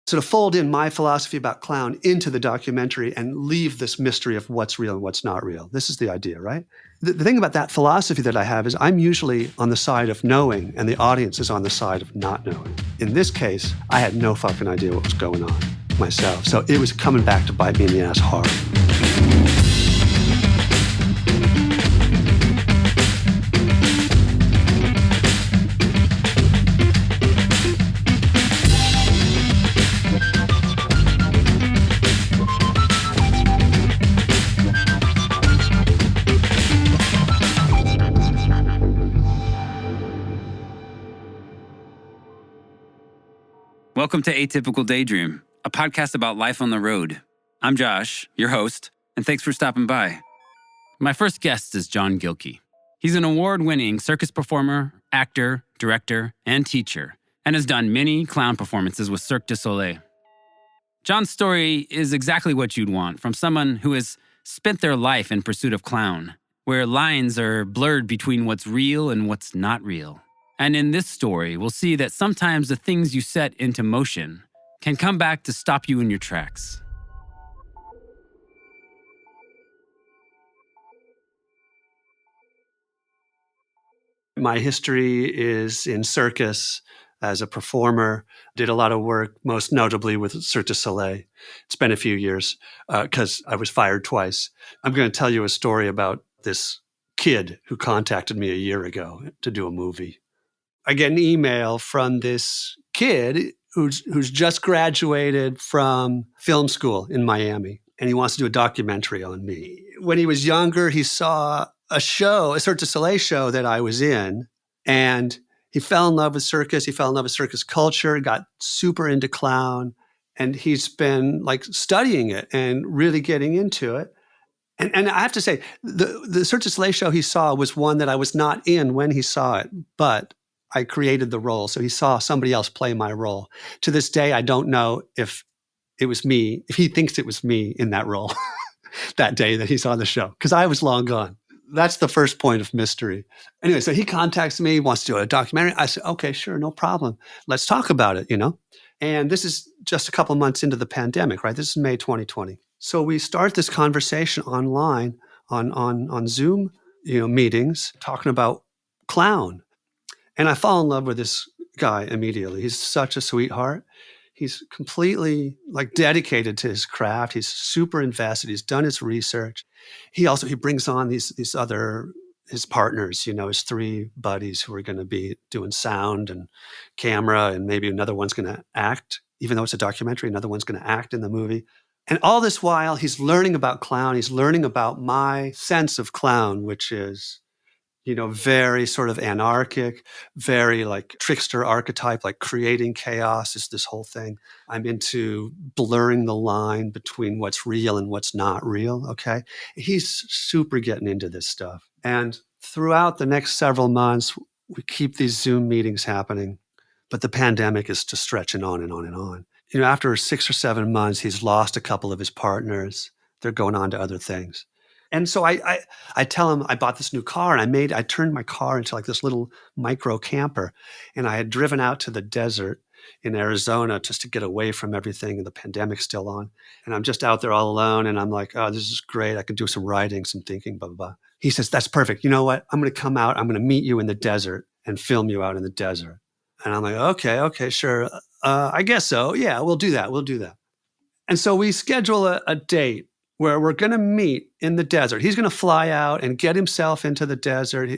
sort of fold in my philosophy about clown into the documentary and leave this mystery of what's real and what's not real. This is the idea, right? The thing about that philosophy that I have is I'm usually on the side of knowing and the audience is on the side of not knowing. In this case, I had no fucking idea what was going on myself. So it was coming back to bite me in the ass hard. Welcome to Atypical Daydream, a podcast about life on the road. I'm Josh, your host, and thanks for stopping by. My first guest is John Gilkey. He's an award-winning circus performer, actor, director, and teacher, and has done many clown performances with Cirque du Soleil. John's story is exactly what you'd want from someone who has spent their life in pursuit of clown, where lines are blurred between what's real and what's not real. And in this story, we'll see that sometimes the things you set into motion can come back to stop you in your tracks. My history is in Circus as a performer, did a lot of work, most notably with Cirque du Soleil. It's been a few years because I was fired twice. I'm going to tell you a story about this kid who contacted me a year ago to do a movie. I get an email from this kid who's just graduated from film school in Miami, and he wants to do a documentary on me. When he was younger, he saw a Cirque du Soleil show that I was in, and he fell in love with circus. He fell in love with circus culture, got super into clown, and he's been like studying it and really getting into it. And I have to say, the Cirque du Soleil show he saw was one that I was not in when he saw it, but I created the role. So he saw somebody else play my role. To this day, I don't know if it was me, if he thinks it was me in that role that day that he saw the show, because I was long gone. That's the first point of mystery. Anyway, so he contacts me, wants to do a documentary. I said, okay, sure, no problem. Let's talk about it, And this is just a couple of months into the pandemic, right? This is May 2020. So we start this conversation online on Zoom, meetings, talking about clown. And I fall in love with this guy immediately. He's such a sweetheart. He's completely dedicated to his craft. He's super invested. He's done his research. He brings on his partners, his three buddies who are going to be doing sound and camera, and maybe another one's going to act. Even though it's a documentary, another one's going to act in the movie. And all this while, he's learning about clown. He's learning about my sense of clown, which is very sort of anarchic, very trickster archetype, creating chaos is this whole thing. I'm into blurring the line between what's real and what's not real, okay? He's super getting into this stuff. And throughout the next several months, we keep these Zoom meetings happening, but the pandemic is just stretching on and on and on. After 6 or 7 months, he's lost a couple of his partners. They're going on to other things. And so I tell him I bought this new car, and I turned my car into this little micro camper, and I had driven out to the desert in Arizona just to get away from everything, and the pandemic's still on. And I'm just out there all alone, and I'm like, oh, this is great. I can do some writing, some thinking, blah, blah, blah. He says, that's perfect. You know what? I'm going to come out. I'm going to meet you in the desert and film you out in the desert. And I'm like, okay, sure. I guess so. Yeah, we'll do that. And so we schedule a date where we're going to meet in the desert. He's going to fly out and get himself into the desert.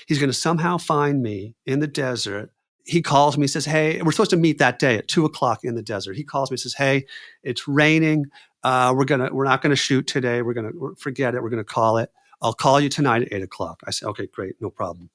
He's going to somehow find me in the desert. He calls me, says, hey, we're supposed to meet that day at 2:00 in the desert. He calls me, says, hey, it's raining. We're not going to shoot today. Forget it. We're going to call it. I'll call you tonight at 8:00. I said, okay, great, no problem.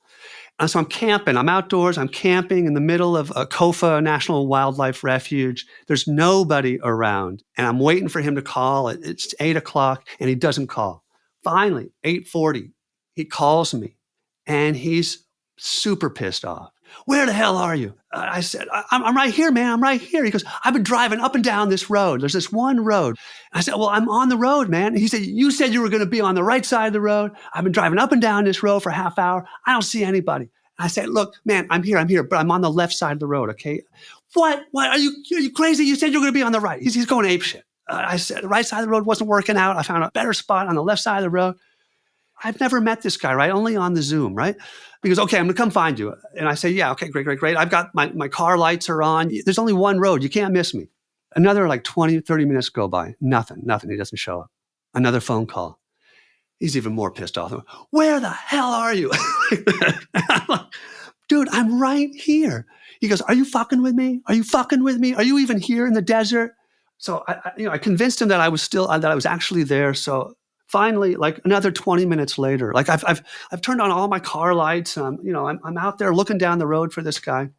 And so I'm camping. I'm outdoors. I'm camping in the middle of a Kofa National Wildlife Refuge. There's nobody around. And I'm waiting for him to call. It's 8:00, and he doesn't call. Finally, 8:40, he calls me, and he's super pissed off. Where the hell are you? I said, I'm right here, man. I'm right here. He goes, I've been driving up and down this road. There's this one road. I said, well, I'm on the road, man. And he said, you said you were going to be on the right side of the road. I've been driving up and down this road for a half hour. I don't see anybody. I said, look, man, I'm here, but I'm on the left side of the road, okay? What? Are you crazy? You said you were going to be on the right. He's going apeshit. I said the right side of the road wasn't working out. I found a better spot on the left side of the road. I've never met this guy, right? Only on the Zoom, right? He goes, okay, I'm going to come find you. And I say, yeah, okay, great. I've got my car lights are on. There's only one road. You can't miss me. Another like 20, 30 minutes go by. Nothing. He doesn't show up. Another phone call. He's even more pissed off. Where the hell are you? I'm like, dude, I'm right here. He goes, are you fucking with me? Are you even here in the desert? So I convinced him that I was actually there. So finally, like another 20 minutes later, like I've turned on all my car lights. I'm out there looking down the road for this guy.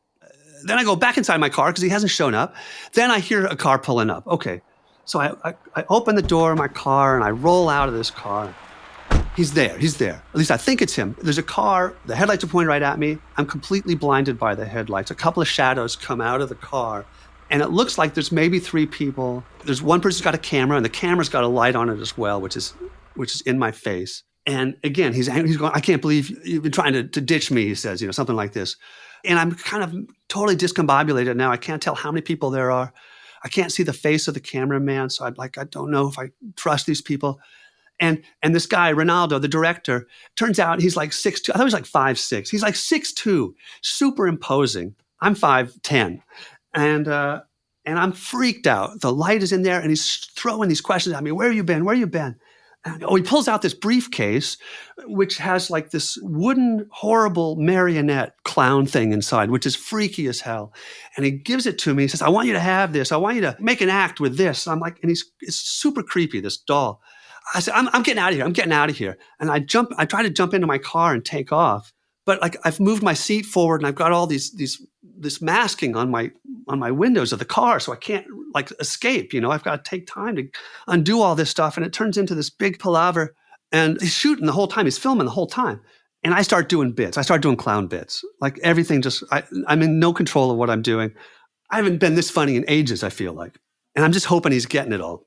Then I go back inside my car because he hasn't shown up. Then I hear a car pulling up. Okay, so I open the door of my car and I roll out of this car. He's there. At least I think it's him. There's a car. The headlights are pointing right at me. I'm completely blinded by the headlights. A couple of shadows come out of the car. And it looks like there's maybe 3 people. There's one person's got a camera, and the camera's got a light on it as well, which is in my face. And again, he's going, I can't believe you've been trying to ditch me, he says, something like this. And I'm kind of totally discombobulated now. I can't tell how many people there are. I can't see the face of the cameraman, so I don't know if I trust these people. And this guy, Ronaldo, the director, turns out he's like 6'2". I thought he was like 5'6". He's like 6'2", super imposing. I'm 5'10". And I'm freaked out. The light is in there, and he's throwing these questions at me. Where have you been? And, he pulls out this briefcase, which has like this wooden, horrible marionette clown thing inside, which is freaky as hell. And he gives it to me. He says, I want you to have this. I want you to make an act with this. I'm like, and it's super creepy, this doll. I said, I'm getting out of here. And I try to jump into my car and take off. But like I've moved my seat forward and I've got all this masking on my windows of the car, so I can't like escape. I've got to take time to undo all this stuff, and it turns into this big palaver. And he's shooting the whole time, he's filming the whole time, and I start doing bits. I start doing clown bits. Like everything, I'm in no control of what I'm doing. I haven't been this funny in ages, I feel like, and I'm just hoping he's getting it all.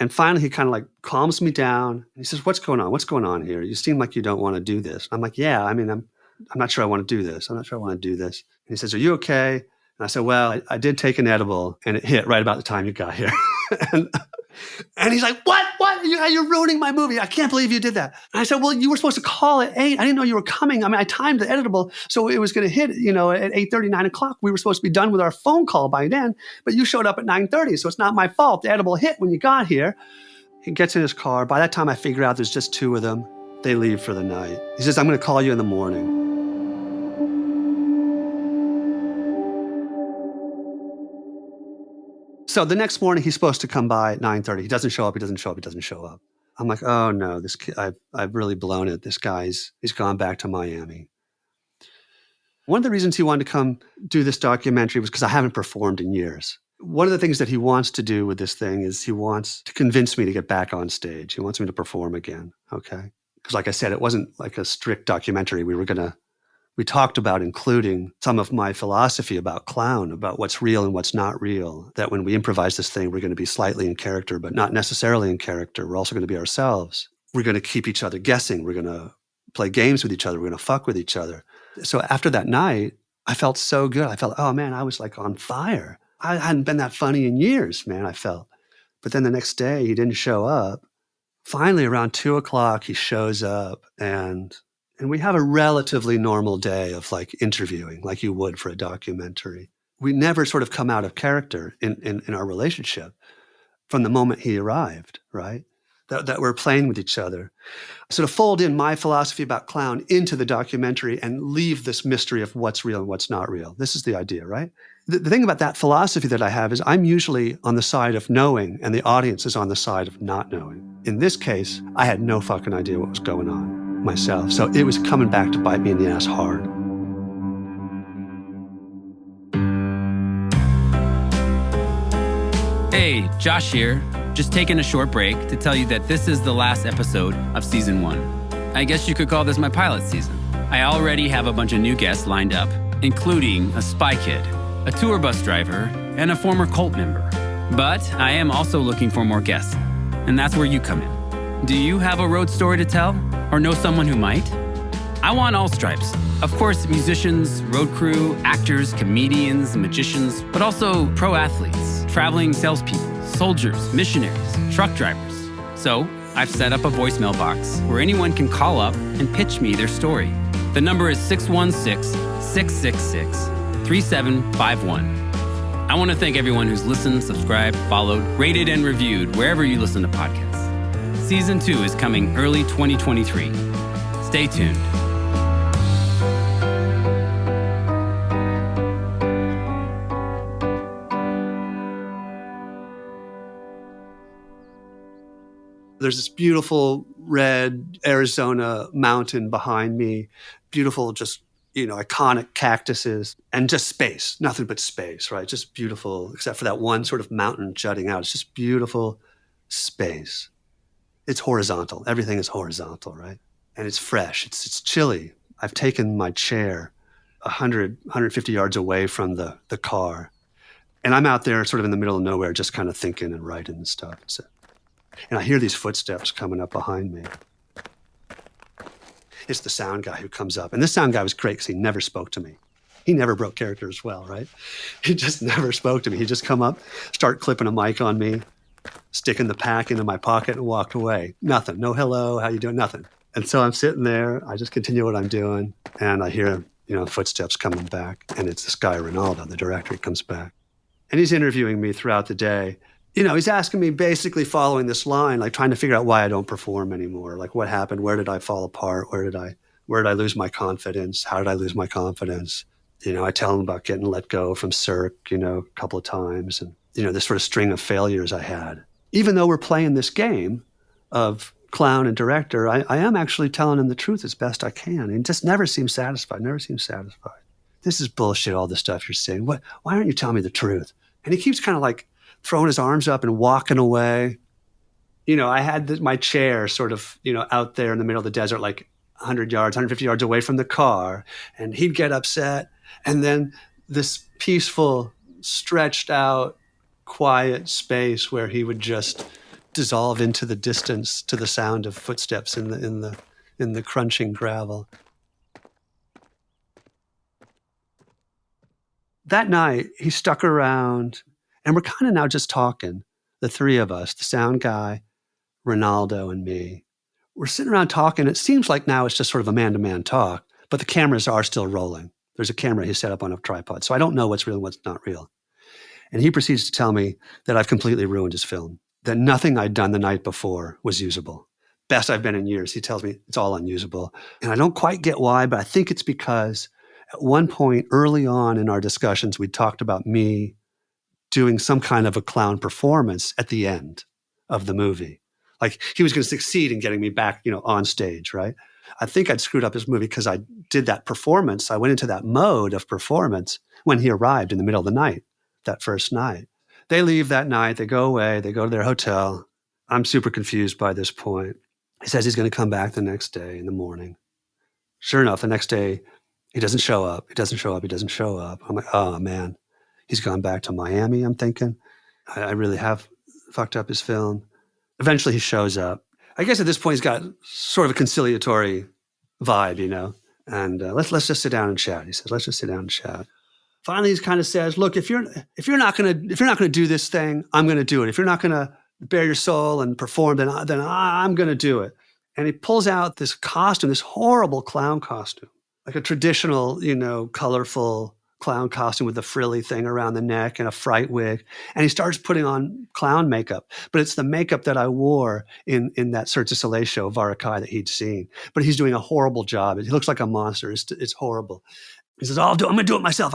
And finally, he kind of like calms me down. He says, "What's going on? What's going on here? You seem like you don't want to do this." I'm like, "Yeah, I'm not sure I want to do this. And he says, "Are you okay?" And I said, "Well, I did take an edible and it hit right about the time you got here." and he's like, "What? You're ruining my movie. I can't believe you did that." And I said, "Well, you were supposed to call at 8. I didn't know you were coming. I mean, I timed the edible so it was going to hit, at 8:30, 9 o'clock. We were supposed to be done with our phone call by then, but you showed up at 9:30, so it's not my fault. The edible hit when you got here." He gets in his car. By that time, I figure out there's just 2 of them. They leave for the night. He says, "I'm going to call you in the morning." So the next morning, he's supposed to come by at 9:30. He doesn't show up. I'm like, oh no, this kid, I've really blown it. This guy's he's gone back to Miami. One of the reasons he wanted to come do this documentary was because I haven't performed in years. One of the things that he wants to do with this thing is he wants to convince me to get back on stage. He wants me to perform again, okay? Because like I said, it wasn't like a strict documentary. We talked about including some of my philosophy about clown, about what's real and what's not real, that when we improvise this thing, we're going to be slightly in character, but not necessarily in character. We're also going to be ourselves. We're going to keep each other guessing. We're going to play games with each other. We're going to fuck with each other. So after that night, I felt so good. I felt, oh man, I was like on fire. I hadn't been that funny in years, man, I felt. But then the next day, he didn't show up. Finally, around 2 o'clock, he shows up and we have a relatively normal day of like interviewing like you would for a documentary. We never sort of come out of character in our relationship from the moment he arrived, right? That we're playing with each other. So to fold in my philosophy about clown into the documentary and leave this mystery of what's real and what's not real. This is the idea, right? The thing about that philosophy that I have is I'm usually on the side of knowing and the audience is on the side of not knowing. In this case, I had no fucking idea what was going on myself. So it was coming back to bite me in the ass hard. Hey, Josh here. Just taking a short break to tell you that this is the last episode of season 1. I guess you could call this my pilot season. I already have a bunch of new guests lined up, including a spy kid, a tour bus driver, and a former cult member. But I am also looking for more guests, and that's where you come in. Do you have a road story to tell, or know someone who might? I want all stripes. Of course, musicians, road crew, actors, comedians, magicians, but also pro athletes, traveling salespeople, soldiers, missionaries, truck drivers. So I've set up a voicemail box where anyone can call up and pitch me their story. The number is 616-666-3751. I want to thank everyone who's listened, subscribed, followed, rated, and reviewed wherever you listen to podcasts. Season 2 is coming early 2023. Stay tuned. There's this beautiful red Arizona mountain behind me, beautiful, just, iconic cactuses and just space, nothing but space, right? Just beautiful, except for that one sort of mountain jutting out. It's just beautiful space. It's horizontal. Everything is horizontal, right? And it's fresh. It's chilly. I've taken my chair 150 yards away from the car. And I'm out there sort of in the middle of nowhere, just kind of thinking and writing and stuff. And I hear these footsteps coming up behind me. It's the sound guy who comes up. And this sound guy was great because he never spoke to me. He never broke character as well, right? He just never spoke to me. He'd just come up, start clipping a mic on me, sticking the pack into my pocket and walked away. Nothing. No hello, how you doing? Nothing. And so I'm sitting there. I just continue what I'm doing. And I hear, footsteps coming back. And it's this guy, Ronaldo, the director, he comes back. And he's interviewing me throughout the day. He's asking me basically following this line, like trying to figure out why I don't perform anymore. Like what happened? Where did I fall apart? Where did I lose my confidence? How did I lose my confidence? I tell him about getting let go from Cirque, a couple of times. And, this sort of string of failures I had. Even though we're playing this game of clown and director, I am actually telling him the truth as best I can. And just never seems satisfied, This is bullshit, all the stuff you're saying. Why aren't you telling me the truth? And he keeps kind of like throwing his arms up and walking away. I had my chair sort of, out there in the middle of the desert, like 100 yards, 150 yards away from the car. And he'd get upset. And then this peaceful, stretched out, quiet space where he would just dissolve into the distance to the sound of footsteps in the crunching gravel. That night, he stuck around. And we're kind of now just talking, the three of us, the sound guy, Ronaldo, and me. We're sitting around talking. It seems like now it's just sort of a man-to-man talk, but the cameras are still rolling. There's a camera he set up on a tripod, so I don't know what's real and what's not real. And he proceeds to tell me that I've completely ruined his film, that nothing I'd done the night before was usable. Best I've been in years. He tells me it's all unusable. And I don't quite get why, but I think it's because at one point early on in our discussions, we talked about me doing some kind of a clown performance at the end of the movie. Like he was going to succeed in getting me back, on stage, right? I think I'd screwed up his movie because I did that performance. I went into that mode of performance when he arrived in the middle of the night, that first night. They leave that night, they go away, they go to their hotel. I'm super confused by this point. He says he's going to come back the next day in the morning. Sure enough, the next day, he doesn't show up. I'm like, oh man. He's gone back to Miami, I'm thinking. I really have fucked up his film. Eventually he shows up. I guess at this point he's got sort of a conciliatory vibe, and let's just sit down and chat. He says, let's just sit down and chat. Finally, he kind of says, look, if you're not gonna do this thing, I'm gonna do it. If you're not gonna bare your soul and perform, then I'm gonna do it. And he pulls out this costume, this horrible clown costume, like a traditional, colorful clown costume with a frilly thing around the neck and a fright wig. And he starts putting on clown makeup, but it's the makeup that I wore in that Cirque du Soleil show, Varikai, that he'd seen. But he's doing a horrible job. He looks like a monster. It's horrible. He says, I'm going to do it myself.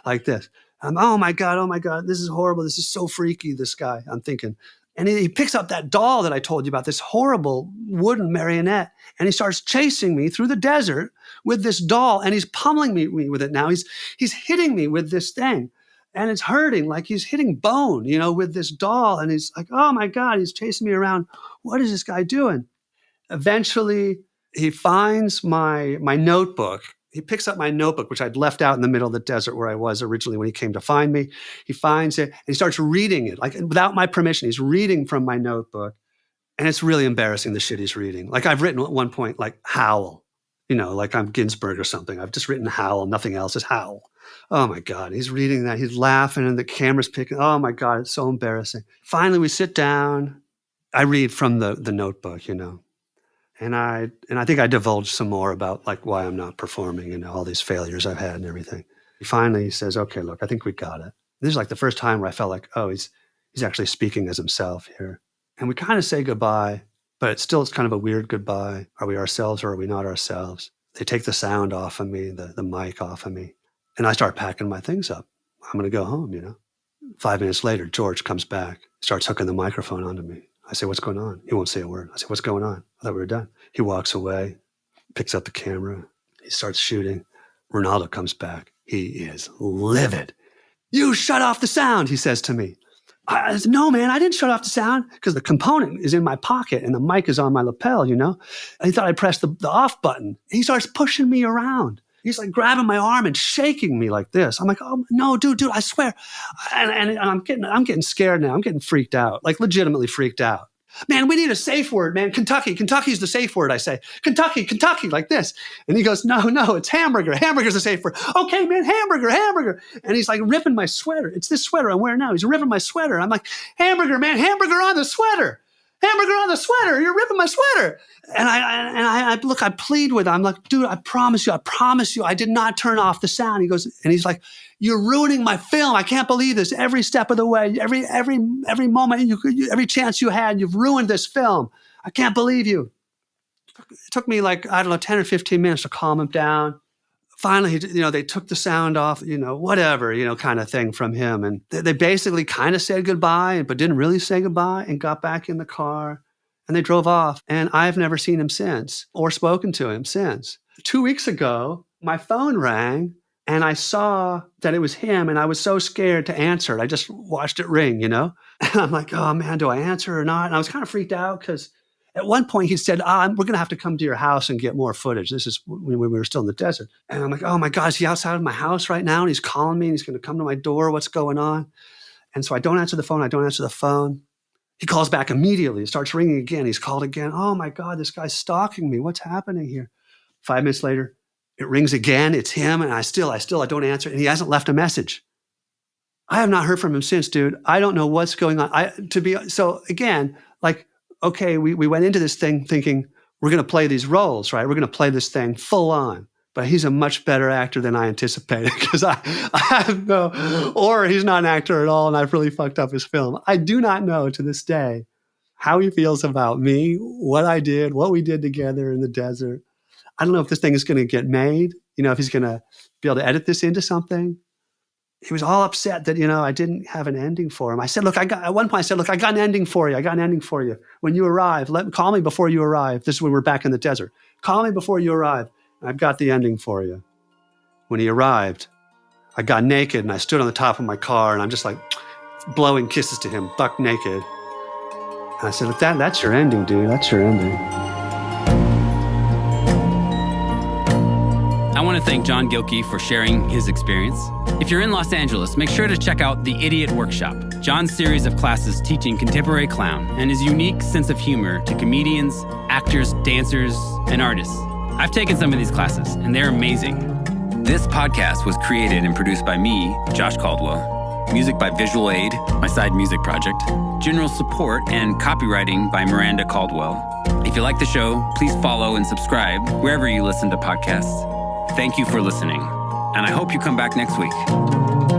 Like this. Oh my God, this is horrible. This is so freaky, this guy, I'm thinking. And he picks up that doll that I told you about, this horrible wooden marionette, and he starts chasing me through the desert with this doll, and he's pummeling me with it now. He's hitting me with this thing, and it's hurting, like he's hitting bone, with this doll. And he's like, oh my God, he's chasing me around. What is this guy doing? Eventually, he finds my notebook. He picks up my notebook, which I'd left out in the middle of the desert where I was originally when he came to find me. He finds it and he starts reading it, like without my permission. He's reading from my notebook. And it's really embarrassing, the shit he's reading. Like I've written at one point, like Howl. like I'm Ginsberg or something. I've just written Howl, nothing else is Howl. Oh my God, he's reading that. He's laughing and the camera's picking. Oh my God, it's so embarrassing. Finally, we sit down. I read from the notebook, and I think I divulged some more about like why I'm not performing and all these failures I've had and everything. He says, okay, look, I think we got it. This is like the first time where I felt like, oh, he's actually speaking as himself here. And we kind of say goodbye, but it's kind of a weird goodbye. Are we ourselves or are we not ourselves? They take the sound off of me, the mic off of me. And I start packing my things up. I'm going to go home, 5 minutes later, George comes back, starts hooking the microphone onto me. I say, what's going on? He won't say a word. I say, what's going on? I thought we were done. He walks away, picks up the camera. He starts shooting. Ronaldo comes back. He is livid. You shut off the sound, he says to me. I said, no, man, I didn't shut off the sound because the component is in my pocket and the mic is on my lapel, And he thought I pressed the off button. He starts pushing me around. He's like grabbing my arm and shaking me like this. I'm like, oh, no, dude, I swear. And I'm getting scared now. I'm getting freaked out, like legitimately freaked out. Man, we need a safe word, man. Kentucky's the safe word, I say. Kentucky, like this. And he goes, no, it's hamburger. Hamburger's the safe word. Okay, man, hamburger. And he's like ripping my sweater. It's this sweater I'm wearing now. He's ripping my sweater. I'm like, hamburger, man, hamburger on the sweater. Hamburger on the sweater. You're ripping my sweater. And I plead with him. I'm like, dude, I promise you, I did not turn off the sound. He's like, you're ruining my film. I can't believe this. Every step of the way, every moment every chance you had, you've ruined this film. I can't believe you. It took me 10 or 15 minutes to calm him down. Finally, they took the sound off, whatever, kind of thing from him. And they basically kind of said goodbye, but didn't really say goodbye and got back in the car and they drove off. And I've never seen him since or spoken to him since. 2 weeks ago, my phone rang and I saw that it was him and I was so scared to answer it. I just watched it ring, And I'm like, oh man, do I answer or not? And I was kind of freaked out because at one point, he said, we're going to have to come to your house and get more footage. This is when we were still in the desert. And I'm like, oh my God, is he outside of my house right now? And he's calling me and he's going to come to my door. What's going on? And so I don't answer the phone. He calls back immediately. It starts ringing again. He's called again. Oh my God, this guy's stalking me. What's happening here? 5 minutes later, it rings again. It's him. And I don't answer. And he hasn't left a message. I have not heard from him since, dude. I don't know what's going on. So again, okay, we went into this thing thinking we're going to play these roles, right? We're going to play this thing full on. But he's a much better actor than I anticipated because I have or he's not an actor at all and I've really fucked up his film. I do not know to this day how he feels about me, what I did, what we did together in the desert. I don't know if this thing is going to get made, if he's going to be able to edit this into something. He was all upset that, I didn't have an ending for him. I said, look, I got an ending for you. When you arrive, call me before you arrive. This is when we're back in the desert. Call me before you arrive. I've got the ending for you. When he arrived, I got naked and I stood on the top of my car and I'm just like blowing kisses to him, buck naked. And I said, look, that's your ending, dude. That's your ending. I want to thank John Gilkey for sharing his experience. If you're in Los Angeles, make sure to check out The Idiot Workshop, John's series of classes teaching contemporary clown and his unique sense of humor to comedians, actors, dancers, and artists. I've taken some of these classes, and they're amazing. This podcast was created and produced by me, Josh Caldwell. Music by Visual Aid, my side music project. General support and copywriting by Miranda Caldwell. If you like the show, please follow and subscribe wherever you listen to podcasts. Thank you for listening, and I hope you come back next week.